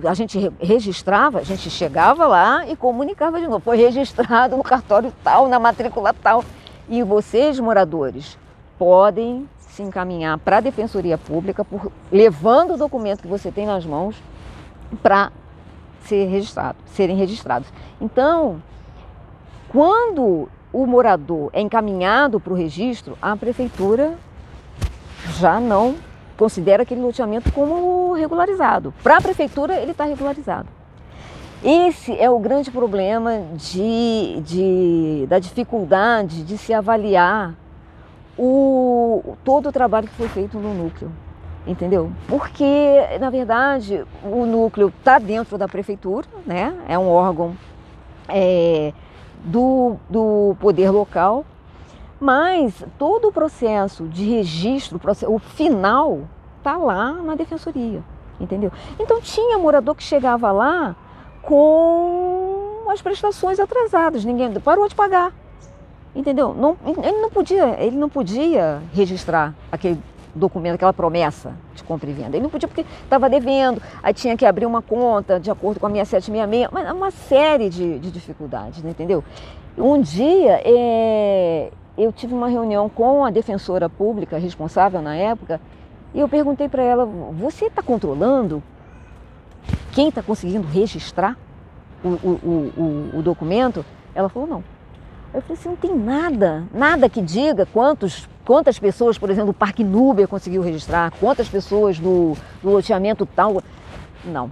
a gente registrava, a gente chegava lá e comunicava de novo, foi registrado no cartório tal, na matrícula tal. E vocês, moradores, podem se encaminhar para a Defensoria Pública levando o documento que você tem nas mãos para serem registrados. Então, quando o morador é encaminhado para o registro, a prefeitura já não considera aquele loteamento como regularizado. Para a prefeitura, ele está regularizado. Esse é o grande problema da dificuldade de se avaliar todo o trabalho que foi feito no núcleo. Entendeu? Porque, na verdade, o núcleo está dentro da prefeitura, né? É um órgão do poder local, mas todo o processo de registro, o final, está lá na defensoria, entendeu? Então tinha morador que chegava lá com as prestações atrasadas, ninguém parou de pagar, entendeu? Ele não podia registrar aquele documento, aquela promessa de compra e venda. Ele não podia porque estava devendo, aí tinha que abrir uma conta de acordo com a 6766, mas uma série de dificuldades, né, entendeu? Um dia eu tive uma reunião com a defensora pública responsável na época e eu perguntei para ela, você está controlando quem está conseguindo registrar o documento? Ela falou, não. Eu falei assim, não tem nada que diga quantas pessoas, por exemplo, do Parque Núbia conseguiu registrar, quantas pessoas do loteamento tal. Não.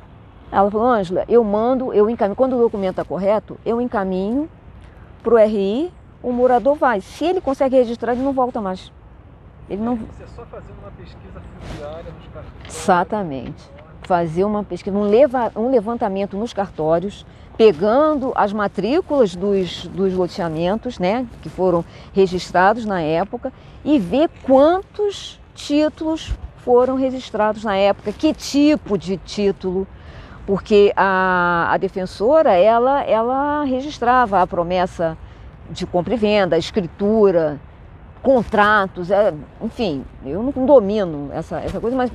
Ela falou, Ângela, eu encaminho, quando o documento está correto, eu encaminho para o RI o morador vai. Se ele consegue registrar, ele não volta mais. Ele não... Você é só fazendo uma pesquisa fundiária nos cartórios. Exatamente. Fazer uma pesquisa, um levantamento nos cartórios, pegando as matrículas dos loteamentos, né, que foram registrados na época, e ver quantos títulos foram registrados na época, que tipo de título, porque a defensora, ela registrava a promessa de compra e venda, a escritura, contratos, enfim, eu não domino essa coisa, mas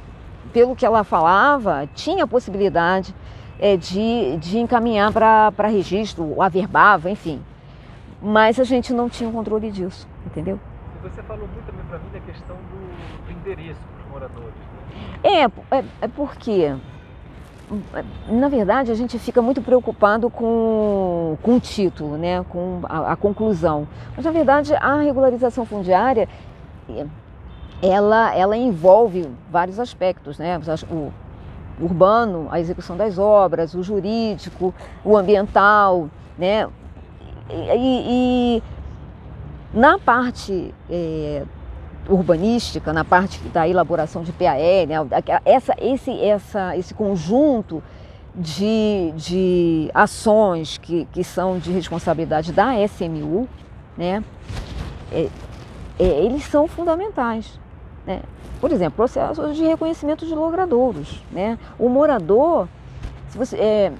pelo que ela falava, tinha a possibilidade de encaminhar para registro, averbava, enfim. Mas a gente não tinha o controle disso, entendeu? E você falou muito também para mim da questão do endereço para os moradores, né? É porque, na verdade, a gente fica muito preocupado com o título, né? Com a conclusão. Mas, na verdade, a regularização fundiária, ela envolve vários aspectos, né? O urbano, a execução das obras, o jurídico, o ambiental, né? E na parte urbanística, na parte da elaboração de PAE, né? Esse conjunto de ações que são de responsabilidade da SMU, né? Eles são fundamentais, né? Por exemplo, processos de reconhecimento de logradouros, né? O morador, se você,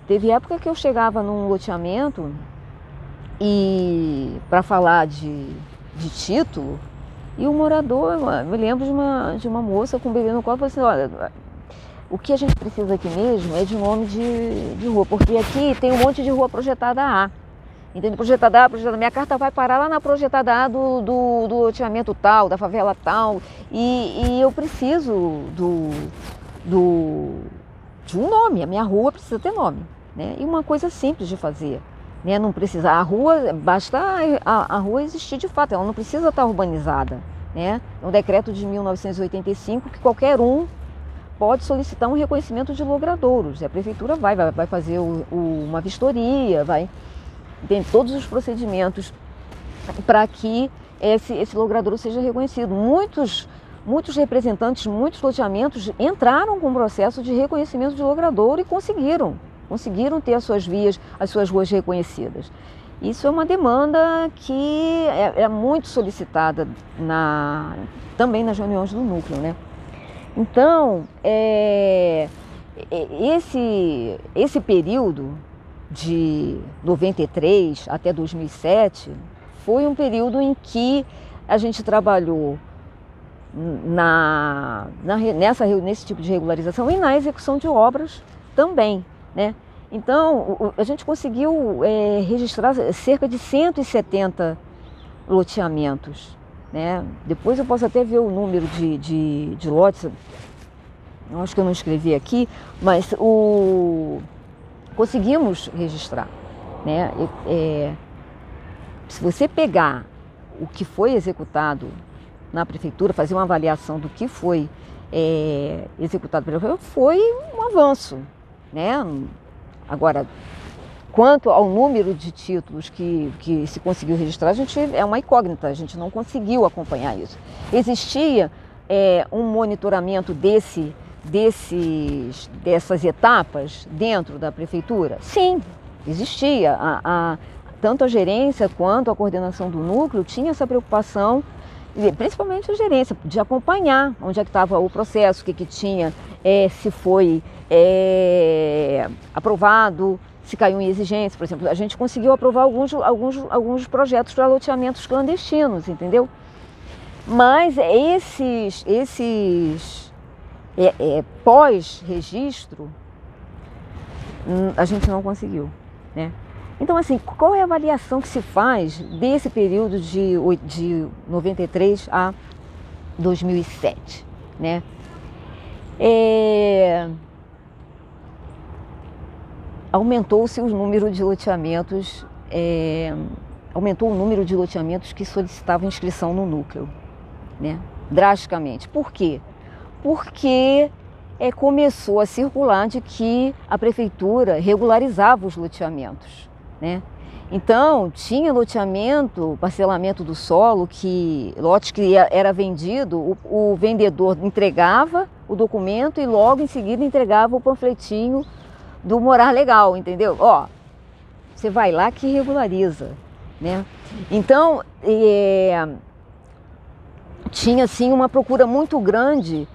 teve época que eu chegava num loteamento e para falar de título, e o morador, eu me lembro de uma moça com um bebê no colo, falou assim, olha, o que a gente precisa aqui mesmo é de nome de rua, porque aqui tem um monte de rua projetada A. Entende? Projetada A, minha carta vai parar lá na projetada A do loteamento tal, da favela tal, e eu preciso de um nome, a minha rua precisa ter nome, né? E uma coisa simples de fazer, né? Não precisa, basta a rua existir de fato, ela não precisa estar urbanizada, né? É um decreto de 1985 que qualquer um pode solicitar um reconhecimento de logradouros, e a prefeitura vai fazer uma vistoria, tem todos os procedimentos para que esse logradouro seja reconhecido. Muitos representantes, muitos loteamentos entraram com o processo de reconhecimento de logradouro e conseguiram ter as suas vias, as suas ruas reconhecidas. Isso é uma demanda que é muito solicitada também nas reuniões do núcleo, né? Então, esse período de 93 até 2007 foi um período em que a gente trabalhou nesse tipo de regularização e na execução de obras também, né? Então, a gente conseguiu registrar cerca de 170 loteamentos, né? Depois eu posso até ver o número de lotes, eu acho que eu não escrevi aqui, mas conseguimos registrar, né? Se você pegar o que foi executado na prefeitura, fazer uma avaliação do que foi executado pela prefeitura, foi um avanço, né? Agora, quanto ao número de títulos que se conseguiu registrar, é uma incógnita, a gente não conseguiu acompanhar isso. Existia um monitoramento dessas etapas dentro da prefeitura? Sim, existia. Tanto a gerência quanto a coordenação do núcleo tinha essa preocupação, principalmente a gerência, de acompanhar onde é que estava o processo, o que tinha, se foi aprovado, se caiu em exigência. Por exemplo, a gente conseguiu aprovar alguns projetos para loteamentos clandestinos, entendeu? Mas esses pós-registro, a gente não conseguiu, né? Então, assim, qual é a avaliação que se faz desse período de 93 a 2007, né? Aumentou-se o número de loteamentos, aumentou o número de loteamentos que solicitavam inscrição no núcleo, né? Drasticamente. Por quê? Porque começou a circular de que a prefeitura regularizava os loteamentos, né? Então, tinha loteamento, parcelamento do solo, lote que era vendido, o vendedor entregava o documento e logo em seguida entregava o panfletinho do morar legal, entendeu? Ó, você vai lá que regulariza, né? Então, tinha assim uma procura muito grande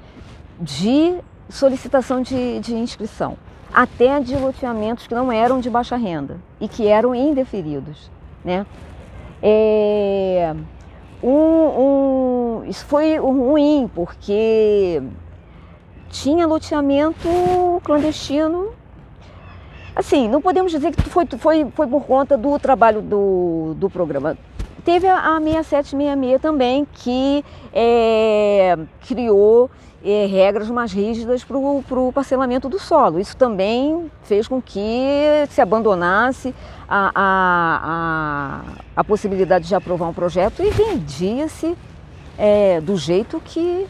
de solicitação de inscrição, até de loteamentos que não eram de baixa renda e que eram indeferidos, né? Isso foi ruim, porque tinha loteamento clandestino. Assim, não podemos dizer que foi por conta do trabalho do programa. Teve a 6766 também, que criou regras mais rígidas para o parcelamento do solo. Isso também fez com que se abandonasse a possibilidade de aprovar um projeto e vendia-se do jeito que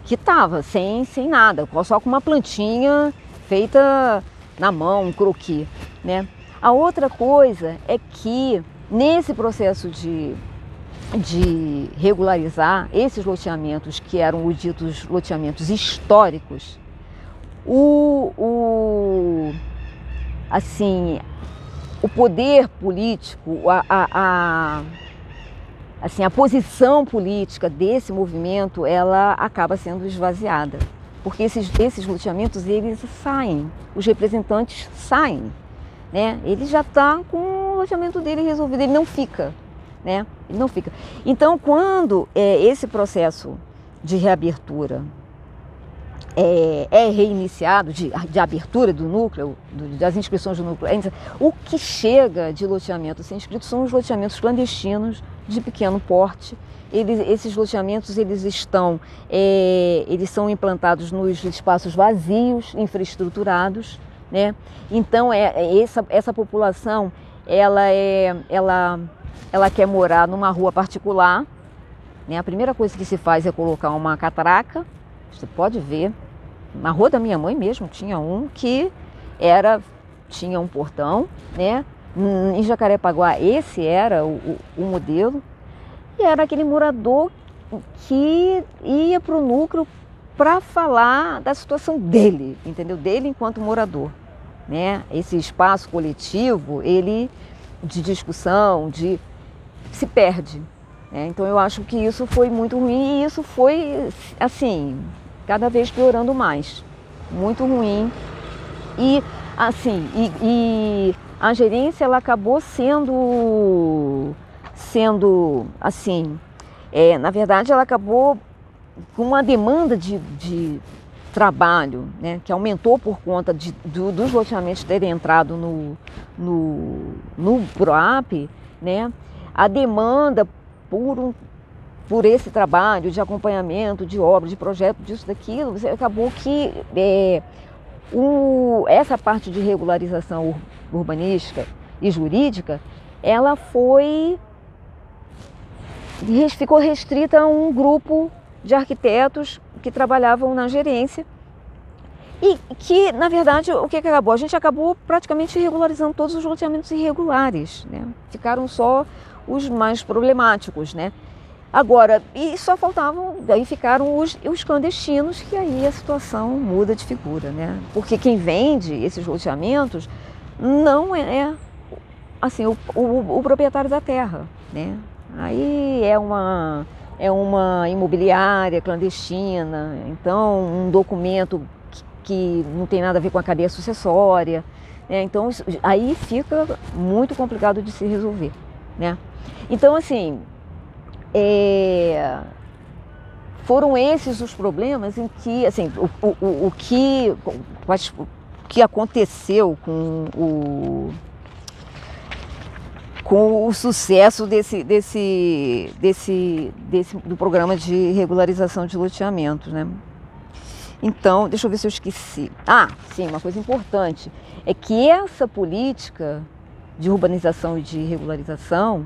estava, sem nada, só com uma plantinha feita na mão, um croquis, né? A outra coisa é que nesse processo de regularizar esses loteamentos, que eram os ditos loteamentos históricos, assim, o poder político, a posição política desse movimento, ela acaba sendo esvaziada, porque esses loteamentos, eles saem, os representantes saem, né? Ele já está com o loteamento dele resolvido, ele não fica, né? Ele não fica. Então, quando esse processo de reabertura é reiniciado, de abertura do núcleo, das inscrições do núcleo, o que chega de loteamento a ser inscrito são os loteamentos clandestinos de pequeno porte. Esses loteamentos, eles são implantados nos espaços vazios, infraestruturados, né? Então, essa população, ela quer morar numa rua particular, né? A primeira coisa que se faz é colocar uma catraca. Você pode ver, na rua da minha mãe mesmo tinha um que tinha um portão, né? Em Jacarepaguá esse era o modelo, e era aquele morador que ia para o núcleo para falar da situação dele, entendeu? Dele enquanto morador, né? Esse espaço coletivo, de discussão, se perde, né? Então eu acho que isso foi muito ruim, e isso foi, assim, cada vez piorando mais, muito ruim. E assim, a gerência, ela acabou sendo assim, na verdade ela acabou com uma demanda de trabalho, né, que aumentou por conta dos loteamentos terem entrado no PROAPE, né? A demanda por esse trabalho de acompanhamento, de obra, de projeto, disso, daquilo, acabou que essa parte de regularização urbanística e jurídica, ela ficou restrita a um grupo de arquitetos que trabalhavam na gerência, e que, na verdade, o que acabou? A gente acabou praticamente regularizando todos os loteamentos irregulares, né? Ficaram só os mais problemáticos, né? Agora, e só faltavam, daí ficaram os clandestinos, que aí a situação muda de figura, né? Porque quem vende esses loteamentos não é assim, o proprietário da terra, né? Aí é uma imobiliária clandestina, então um documento que não tem nada a ver com a cadeia sucessória, né? Então aí fica muito complicado de se resolver, né? Então, assim, foram esses os problemas em que, assim, o que aconteceu com o sucesso do programa de regularização de loteamentos, né? Então, deixa eu ver se eu esqueci. Ah, sim, uma coisa importante é que essa política de urbanização e de regularização,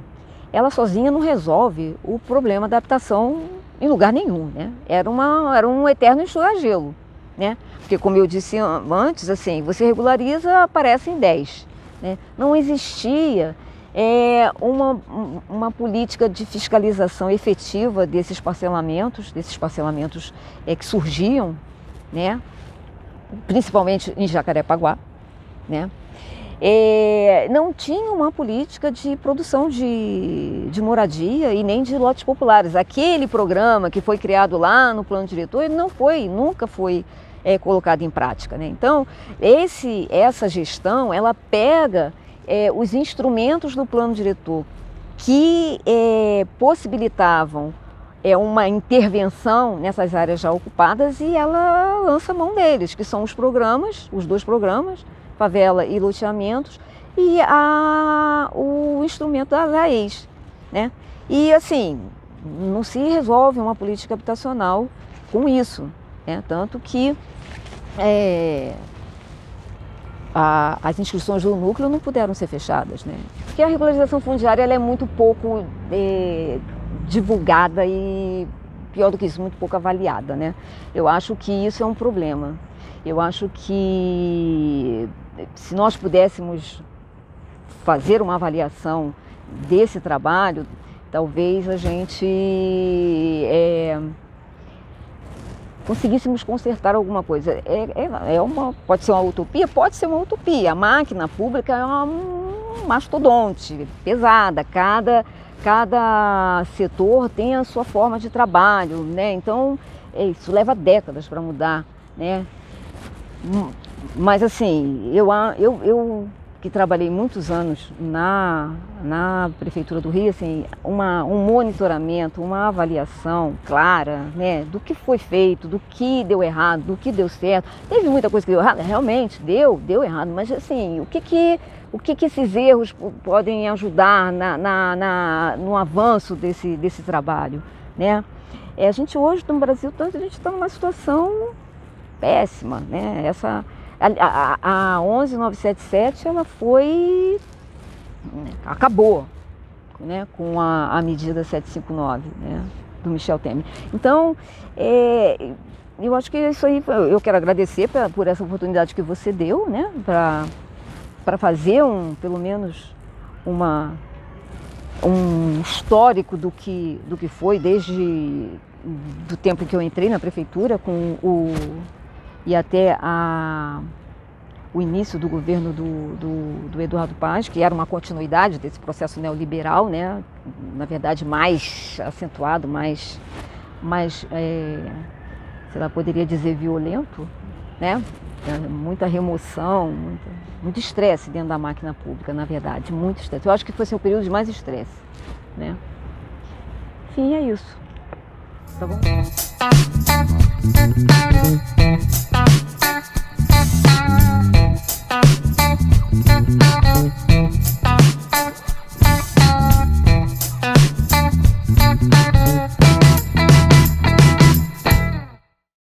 ela sozinha não resolve o problema da habitação em lugar nenhum, né? Era um eterno enxugar-gelo, né? Porque, como eu disse antes, assim, você regulariza, aparecem 10, né? Não existia uma política de fiscalização efetiva desses parcelamentos que surgiam, né, principalmente em Jacarepaguá, né. Não tinha uma política de produção de moradia e nem de lotes populares. Aquele programa que foi criado lá no plano diretor, ele nunca foi colocado em prática, né? Então, essa gestão, ela pega os instrumentos do plano diretor que possibilitavam uma intervenção nessas áreas já ocupadas e ela lança mão deles, que são os dois programas, favela e loteamentos, e o instrumento das AEs, né? E assim, não se resolve uma política habitacional com isso, né? Tanto que as inscrições do núcleo não puderam ser fechadas, né? Porque a regularização fundiária ela é muito pouco divulgada e, pior do que isso, muito pouco avaliada, né? Eu acho que isso é um problema. Eu acho que se nós pudéssemos fazer uma avaliação desse trabalho, talvez a gente conseguíssemos consertar alguma coisa. Pode ser uma utopia? Pode ser uma utopia. A máquina pública é uma mastodonte, pesada. Cada setor tem a sua forma de trabalho, né? Então, isso leva décadas para mudar, né? Mas assim, eu que trabalhei muitos anos na Prefeitura do Rio, assim, um monitoramento, uma avaliação clara, né, do que foi feito, do que deu errado, do que deu certo. Teve muita coisa que deu errado, realmente, deu errado, mas assim, o que esses erros podem ajudar no avanço desse trabalho, né? A gente hoje no Brasil, a gente está numa situação péssima, né? A 11977 ela acabou, né, com a medida 759, né, do Michel Temer. Então, eu acho que isso aí, eu quero agradecer por essa oportunidade que você deu, né, para fazer pelo menos um histórico do que foi desde do tempo que eu entrei na prefeitura e até o início do governo do Eduardo Paz, que era uma continuidade desse processo neoliberal, né? Na verdade mais acentuado, mais sei lá, poderia dizer violento, né? Muita remoção, muito estresse dentro da máquina pública, na verdade, muito estresse. Eu acho que foi assim, o período de mais estresse, né? Enfim, é isso. Tá bom?